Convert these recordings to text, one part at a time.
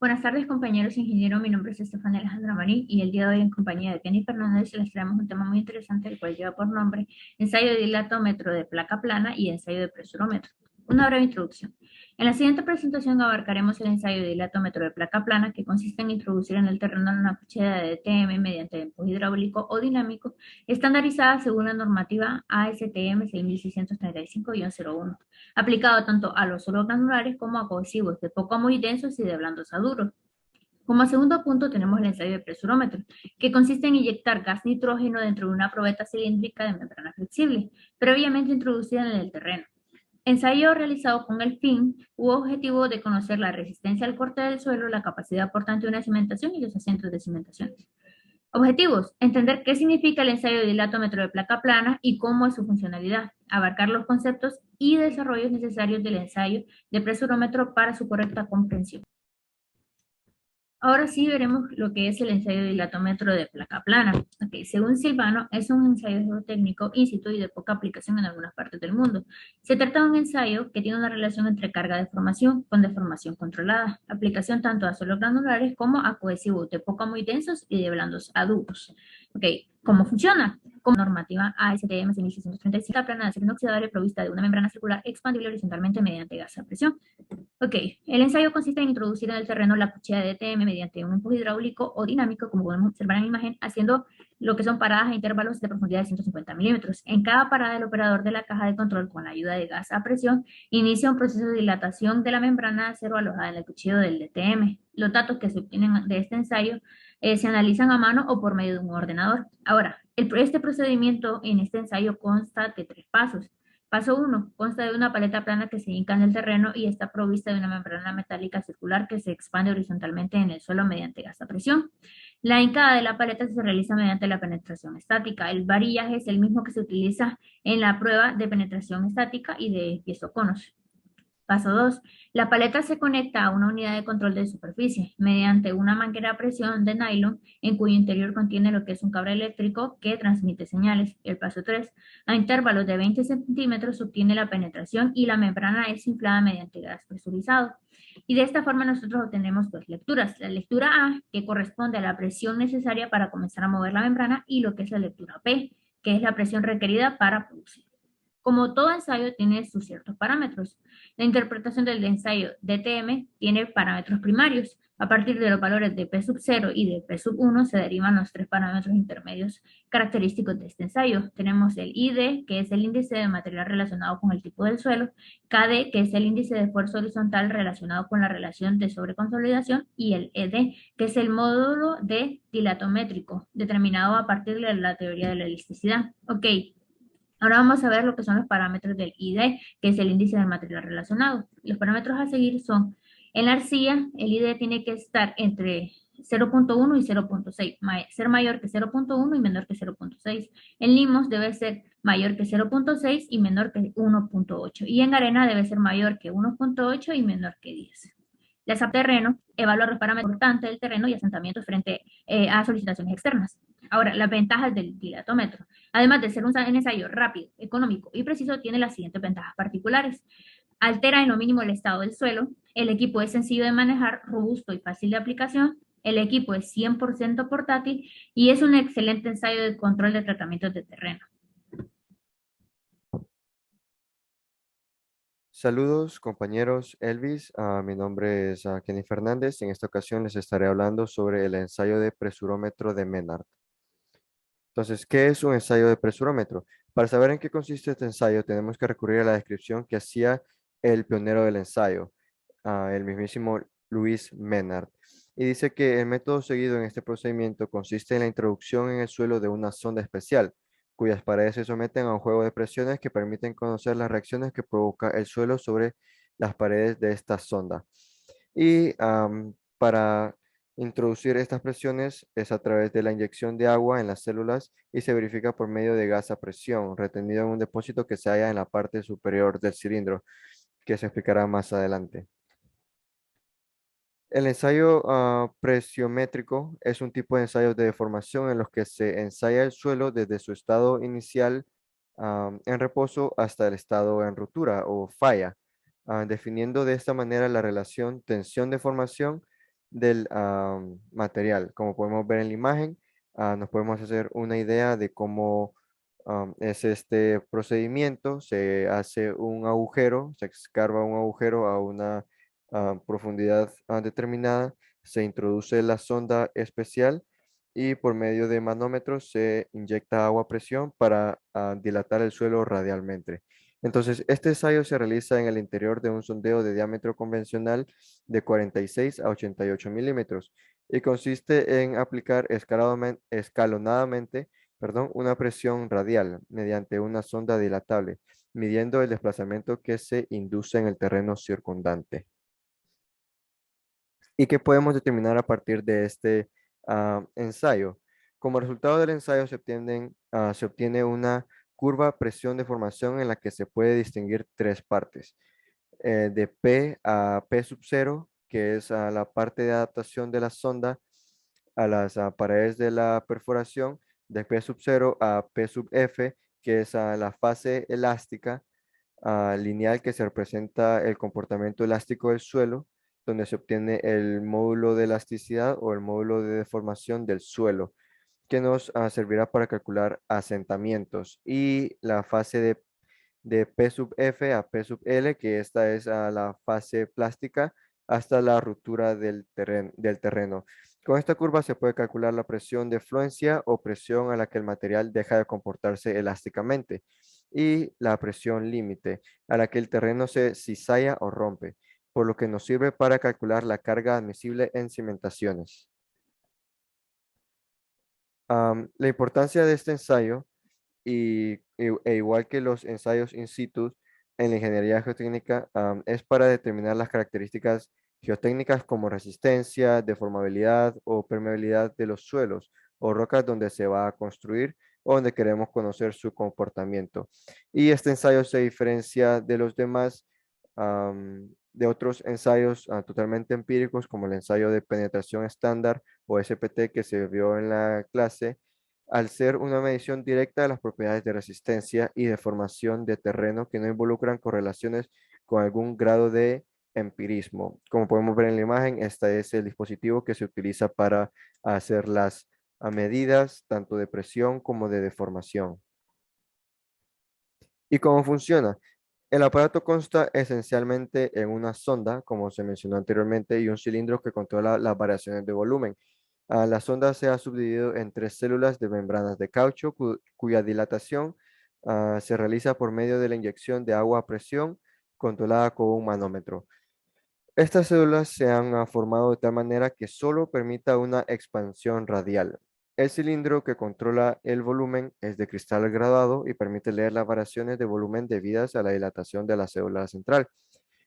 Buenas tardes, compañeros ingenieros. Mi nombre es Estefania Alejandra Marín y el día de hoy, en compañía de Kenny Fernández, les traemos un tema muy interesante, el cual lleva por nombre ensayo de dilatómetro de placa plana y ensayo de presurómetro. Una breve introducción. En la siguiente presentación abarcaremos el ensayo de dilatómetro de placa plana, que consiste en introducir en el terreno una cuchilla de DTM mediante empuje hidráulico o dinámico, estandarizada según la normativa ASTM 6635-01, aplicado tanto a los suelos granulares como a cohesivos de poco a muy densos y de blandos a duros. Como segundo punto tenemos el ensayo de presurómetro, que consiste en inyectar gas nitrógeno dentro de una probeta cilíndrica de membrana flexible, previamente introducida en el terreno. Ensayo realizado con el fin u objetivo de conocer la resistencia al corte del suelo, la capacidad portante de una cimentación y los asientos de cimentación. Objetivos: entender qué significa el ensayo de dilatómetro de placa plana y cómo es su funcionalidad, abarcar los conceptos y desarrollos necesarios del ensayo de presurómetro para su correcta comprensión. Ahora sí veremos lo que es el ensayo de dilatómetro de placa plana. Okay, según Silvano, es un ensayo geotécnico in situ y de poca aplicación en algunas partes del mundo. Se trata de un ensayo que tiene una relación entre carga de formación con deformación controlada, aplicación tanto a suelos granulares como a cohesivos de poco a muy densos y de blandos a duros. Okay, ¿cómo funciona? Como normativa ASTM 1635, la plana de acero inoxidable provista de una membrana circular expandible horizontalmente mediante gas a presión. Ok, el ensayo consiste en introducir en el terreno la cuchilla de DTM mediante un empuje hidráulico o dinámico, como podemos observar en la imagen, haciendo lo que son paradas a intervalos de profundidad de 150 milímetros. En cada parada, el operador de la caja de control, con la ayuda de gas a presión, inicia un proceso de dilatación de la membrana de acero alojada en el cuchillo del DTM. Los datos que se obtienen de este ensayo se analizan a mano o por medio de un ordenador. Ahora, este procedimiento en este ensayo consta de 3 pasos. Paso 1. Consta de una paleta plana que se hinca en el terreno y está provista de una membrana metálica circular que se expande horizontalmente en el suelo mediante gas a presión. La hincada de la paleta se realiza mediante la penetración estática. El varillaje es el mismo que se utiliza en la prueba de penetración estática y de piezoconos. Paso 2. La paleta se conecta a una unidad de control de superficie mediante una manguera a presión de nylon en cuyo interior contiene lo que es un cable eléctrico que transmite señales. El paso 3. A intervalos de 20 centímetros se obtiene la penetración y la membrana es inflada mediante gas presurizado. Y de esta forma nosotros obtenemos dos lecturas. La lectura A, que corresponde a la presión necesaria para comenzar a mover la membrana, y lo que es la lectura P, que es la presión requerida para producir. Como todo ensayo tiene sus ciertos parámetros. La interpretación del ensayo DTM tiene parámetros primarios. A partir de los valores de P sub 0 y de P sub 1 se derivan los 3 parámetros intermedios característicos de este ensayo. Tenemos el ID, que es el índice de material relacionado con el tipo del suelo, KD, que es el índice de fuerza horizontal relacionado con la relación de sobreconsolidación, y el ED, que es el módulo de dilatométrico, determinado a partir de la teoría de la elasticidad. Ok. Ahora vamos a ver lo que son los parámetros del ID, que es el índice del material relacionado. Los parámetros a seguir son: en la arcilla, el ID tiene que estar entre 0.1 y 0.6, ser mayor que 0.1 y menor que 0.6. En limos debe ser mayor que 0.6 y menor que 1.8. Y en arena debe ser mayor que 1.8 y menor que 10. La SAP terreno evalúa los parámetros importantes del terreno y asentamientos frente a solicitaciones externas. Ahora, las ventajas del dilatómetro. Además de ser un ensayo rápido, económico y preciso, tiene las siguientes ventajas particulares. Altera en lo mínimo el estado del suelo. El equipo es sencillo de manejar, robusto y fácil de aplicación. El equipo es 100% portátil y es un excelente ensayo de control de tratamientos de terreno. Saludos compañeros Elvis, mi nombre es Kenny Fernández. En esta ocasión les estaré hablando sobre el ensayo de presurómetro de Menard. Entonces, ¿qué es un ensayo de presurómetro? Para saber en qué consiste este ensayo, tenemos que recurrir a la descripción que hacía el pionero del ensayo, el mismísimo Louis Menard. Y dice que el método seguido en este procedimiento consiste en la introducción en el suelo de una sonda especial, cuyas paredes se someten a un juego de presiones que permiten conocer las reacciones que provoca el suelo sobre las paredes de esta sonda. Y para introducir estas presiones es a través de la inyección de agua en las células y se verifica por medio de gas a presión retenido en un depósito que se halla en la parte superior del cilindro, que se explicará más adelante. El ensayo presiométrico es un tipo de ensayo de deformación en los que se ensaya el suelo desde su estado inicial en reposo hasta el estado en ruptura o falla, definiendo de esta manera la relación tensión-deformación del material. Como podemos ver en la imagen, nos podemos hacer una idea de cómo es este procedimiento. Se hace un agujero, se escarba un agujero a una profundidad determinada, se introduce la sonda especial y por medio de manómetros se inyecta agua a presión para dilatar el suelo radialmente. Entonces, este ensayo se realiza en el interior de un sondeo de diámetro convencional de 46 a 88 milímetros y consiste en aplicar escalonadamente, una presión radial mediante una sonda dilatable, midiendo el desplazamiento que se induce en el terreno circundante. ¿Y qué podemos determinar a partir de este ensayo? Como resultado del ensayo se obtiene una curva presión de formación en la que se puede distinguir tres partes. De P a P sub 0, que es la parte de adaptación de la sonda a las paredes de la perforación, de P sub 0 a P sub F, que es la fase elástica lineal que se representa el comportamiento elástico del suelo, donde se obtiene el módulo de elasticidad o el módulo de deformación del suelo, que nos servirá para calcular asentamientos. Y la fase de P sub F a P sub L, que esta es la fase plástica hasta la ruptura del terreno. Con esta curva se puede calcular la presión de fluencia o presión a la que el material deja de comportarse elásticamente y la presión límite a la que el terreno se cizalla o rompe, por lo que nos sirve para calcular la carga admisible en cimentaciones. La importancia de este ensayo e igual que los ensayos in situ en la ingeniería geotécnica, es para determinar las características geotécnicas como resistencia, deformabilidad o permeabilidad de los suelos o rocas donde se va a construir o donde queremos conocer su comportamiento. Y este ensayo se diferencia de los demás, de otros ensayos totalmente empíricos como el ensayo de penetración estándar o SPT que se vio en la clase al ser una medición directa de las propiedades de resistencia y deformación de terreno que no involucran correlaciones con algún grado de empirismo. Como podemos ver en la imagen, este es el dispositivo que se utiliza para hacer las medidas tanto de presión como de deformación. ¿Y cómo funciona? El aparato consta esencialmente en una sonda, como se mencionó anteriormente, y un cilindro que controla las variaciones de volumen. La sonda se ha subdividido en tres células de membranas de caucho cuya dilatación se realiza por medio de la inyección de agua a presión controlada con un manómetro. Estas células se han formado de tal manera que solo permita una expansión radial. El cilindro que controla el volumen es de cristal graduado y permite leer las variaciones de volumen debidas a la dilatación de la célula central.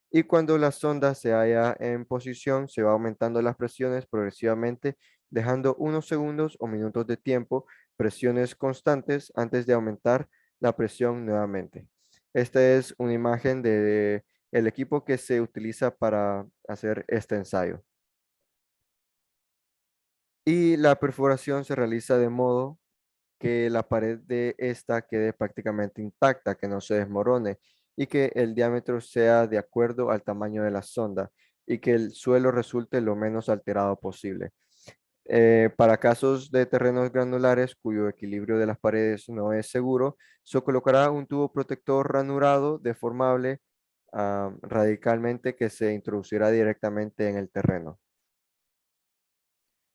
Y cuando la sonda se halla en posición, se va aumentando las presiones progresivamente, dejando unos segundos o minutos de tiempo, presiones constantes antes de aumentar la presión nuevamente. Esta es una imagen de el equipo que se utiliza para hacer este ensayo. Y la perforación se realiza de modo que la pared de esta quede prácticamente intacta, que no se desmorone y que el diámetro sea de acuerdo al tamaño de la sonda y que el suelo resulte lo menos alterado posible. Para casos de terrenos granulares cuyo equilibrio de las paredes no es seguro, se colocará un tubo protector ranurado deformable radicalmente que se introducirá directamente en el terreno.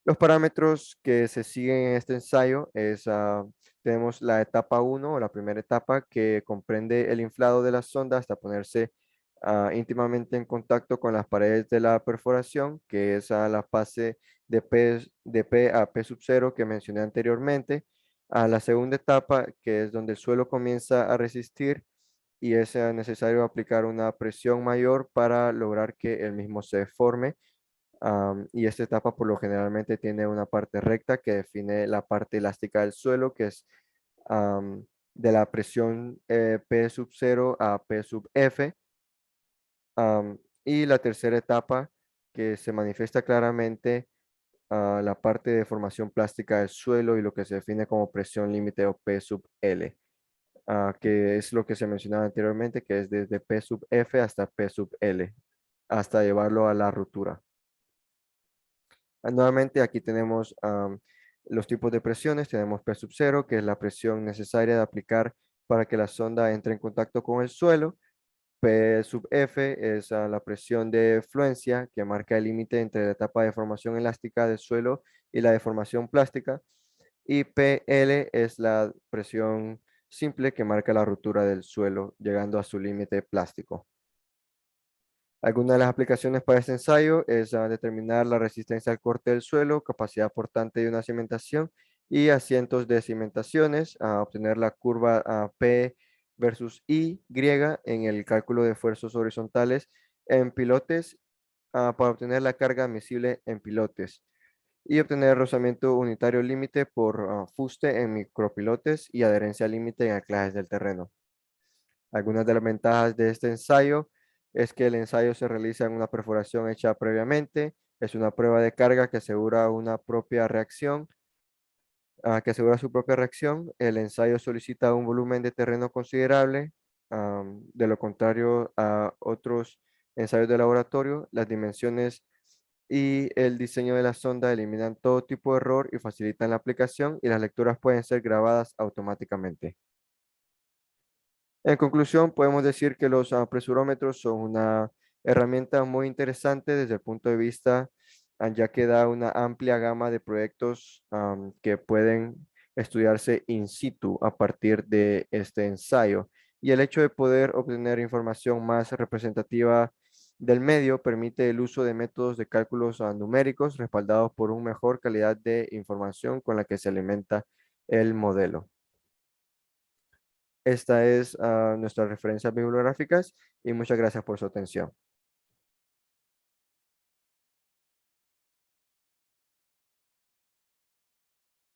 Los parámetros que se siguen en este ensayo tenemos la etapa 1 o la primera etapa que comprende el inflado de la sonda hasta ponerse íntimamente en contacto con las paredes de la perforación, que es la fase de P a P sub 0 que mencioné anteriormente. A la segunda etapa, que es donde el suelo comienza a resistir y es necesario aplicar una presión mayor para lograr que el mismo se forme. Y esta etapa por lo generalmente tiene una parte recta que define la parte elástica del suelo, que es de la presión P sub 0 a P sub F. Y la tercera etapa que se manifiesta claramente la parte de formación plástica del suelo y lo que se define como presión límite o P sub L, que es lo que se mencionaba anteriormente, que es desde P sub F hasta P sub L, hasta llevarlo a la ruptura. Nuevamente aquí tenemos los tipos de presiones. Tenemos P sub 0, que es la presión necesaria de aplicar para que la sonda entre en contacto con el suelo. P sub F es la presión de fluencia que marca el límite entre la etapa de formación elástica del suelo y la deformación plástica. Y PL es la presión simple que marca la ruptura del suelo, llegando a su límite plástico. Algunas de las aplicaciones para este ensayo es determinar la resistencia al corte del suelo, capacidad portante de una cimentación y asientos de cimentaciones, a obtener la curva P versus Y en el cálculo de esfuerzos horizontales en pilotes, para obtener la carga admisible en pilotes y obtener rozamiento unitario límite por fuste en micropilotes y adherencia límite en anclajes del terreno. Algunas de las ventajas de este ensayo es que el ensayo se realiza en una perforación hecha previamente, es una prueba de carga que asegura una propia reacción, que asegura su propia reacción. El ensayo solicita un volumen de terreno considerable, de lo contrario a otros ensayos de laboratorio, las dimensiones y el diseño de la sonda eliminan todo tipo de error y facilitan la aplicación y las lecturas pueden ser grabadas automáticamente. En conclusión, podemos decir que los presurómetros son una herramienta muy interesante desde el punto de vista, ya que da una amplia gama de proyectos que pueden estudiarse in situ a partir de este ensayo. Y el hecho de poder obtener información más representativa del medio permite el uso de métodos de cálculos numéricos respaldados por una mejor calidad de información con la que se alimenta el modelo. Esta es nuestras referencias bibliográficas y muchas gracias por su atención.